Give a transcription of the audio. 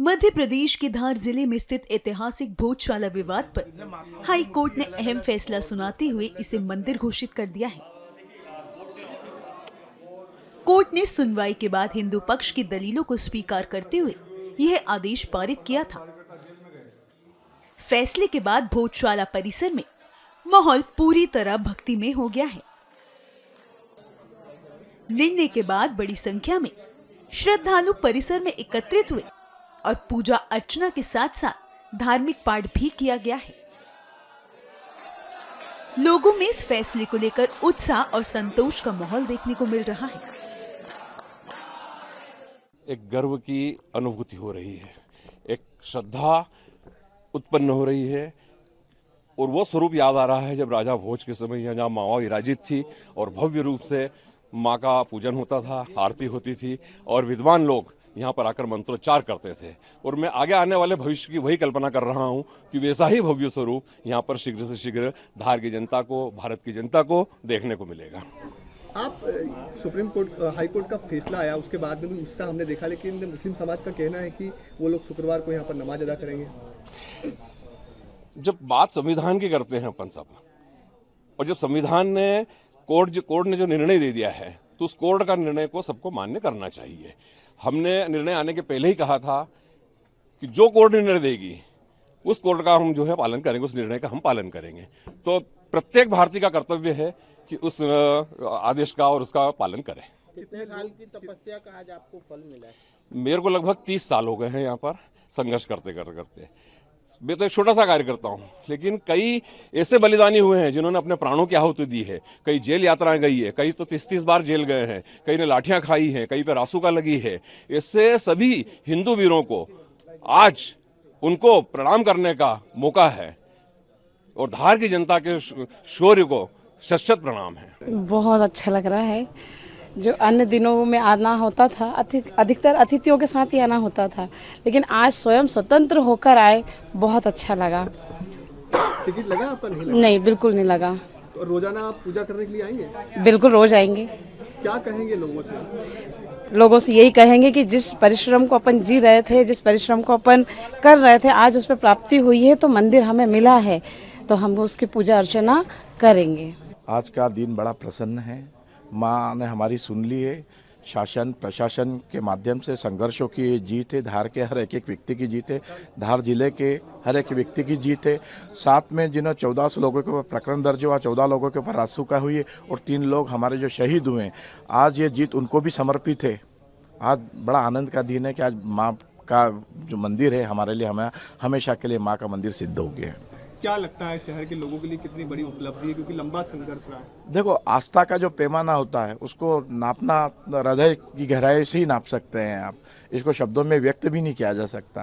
मध्य प्रदेश के धार जिले में स्थित ऐतिहासिक भोजशाला विवाद पर हाई कोर्ट ने अहम फैसला सुनाते हुए इसे मंदिर घोषित कर दिया है। कोर्ट ने सुनवाई के बाद हिंदू पक्ष की दलीलों को स्वीकार करते हुए यह आदेश पारित किया था। फैसले के बाद भोजशाला परिसर में माहौल पूरी तरह भक्तिमय हो गया है। निर्णय के बाद बड़ी संख्या में श्रद्धालु परिसर में एकत्रित हुए और पूजा अर्चना के साथ साथ धार्मिक पाठ भी किया गया है। लोगों में इस फैसले को लेकर उत्साह और संतोष का माहौल देखने को मिल रहा है। एक गर्व की अनुभूति हो रही है, एक श्रद्धा उत्पन्न हो रही है और वो स्वरूप याद आ रहा है जब राजा भोज के समय यहाँ जहाँ माँ विराजित थी और भव्य रूप से माँ का पूजन होता था, आरती होती थी और विद्वान लोग यहाँ पर आकर मंत्रोच्चार करते थे। और मैं आगे आने वाले भविष्य की वही कल्पना कर रहा हूँ कि वैसा ही भव्य स्वरूप यहाँ पर शीघ्र से शीघ्र धार की जनता को, भारत की जनता को देखने को मिलेगा। आप सुप्रीम कोर्ट हाई कोर्ट का फैसला आया उसके बाद में भी उत्साह हमने देखा, लेकिन मुस्लिम समाज का कहना है कि वो लोग शुक्रवार को यहाँ पर नमाज अदा करेंगे। जब बात संविधान की करते हैं अपन सब, और जब संविधान ने कोर्ट ने जो निर्णय दे दिया है तो उस कोर्ट का निर्णय को सबको मान्य करना चाहिए। हमने निर्णय आने के पहले ही कहा था कि जो कोर्ट निर्णय देगी उस कोर्ट का हम जो है पालन करेंगे, उस निर्णय का हम पालन करेंगे। तो प्रत्येक भारतीय का कर्तव्य है कि उस आदेश का और उसका पालन करें। कितने साल की तपस्या का आज आपको फल मिला है? मेरे को लगभग 30 साल हो गए हैं यहाँ पर संघर्ष करते करते। मैं तो एक छोटा सा कार्य करता हूँ, लेकिन कई ऐसे बलिदानी हुए हैं जिन्होंने अपने प्राणों की आहुति दी है। कई जेल यात्राएं गई है, कई तो 30-30 बार जेल गए हैं, कई ने लाठियां खाई हैं, कई पे रासुका लगी है। इससे सभी हिंदू वीरों को आज उनको प्रणाम करने का मौका है और धार की जनता के शौर्य को शत-शत प्रणाम है। बहुत अच्छा लग रहा है। जो अन्य दिनों में आना होता था, अधिकतर अतिथियों के साथ ही आना होता था, लेकिन आज स्वयं स्वतंत्र होकर आए, बहुत अच्छा लगा। टिकट लगा आपका? नहीं लगा? नहीं, बिल्कुल नहीं लगा। तो रोजाना आप पूजा करने के लिए आएंगे? बिल्कुल रोज आएंगे। क्या कहेंगे लोगों से? लोगों से यही कहेंगे कि जिस परिश्रम को अपन जी रहे थे, जिस परिश्रम को अपन कर रहे थे, आज उस पर प्राप्ति हुई है, तो मंदिर हमें मिला है, तो हम उसकी पूजा अर्चना करेंगे। आज का दिन बड़ा प्रसन्न है। माँ ने हमारी सुन ली है। शासन प्रशासन के माध्यम से संघर्षों की ये जीत है। धार के हर एक व्यक्ति की जीत है। धार जिले के हर एक व्यक्ति की जीत है। साथ में जिन्होंने 1400 लोगों के ऊपर प्रकरण दर्ज हुआ, 14 लोगों के ऊपर रासुका हुई है और 3 लोग हमारे जो शहीद हुए हैं, आज ये जीत उनको भी समर्पित है। आज बड़ा आनंद का दिन है कि आज माँ का जो मंदिर है हमारे लिए, हमें हमेशा के लिए माँ का मंदिर सिद्ध हो गया है। क्या लगता है शहर के लोगों के लिए कितनी बड़ी उपलब्धि है, क्योंकि लंबा संघर्ष रहा है? देखो, आस्था का जो पैमाना होता है उसको नापना हृदय की गहराई से ही नाप सकते हैं आप। इसको शब्दों में व्यक्त भी नहीं किया जा सकता।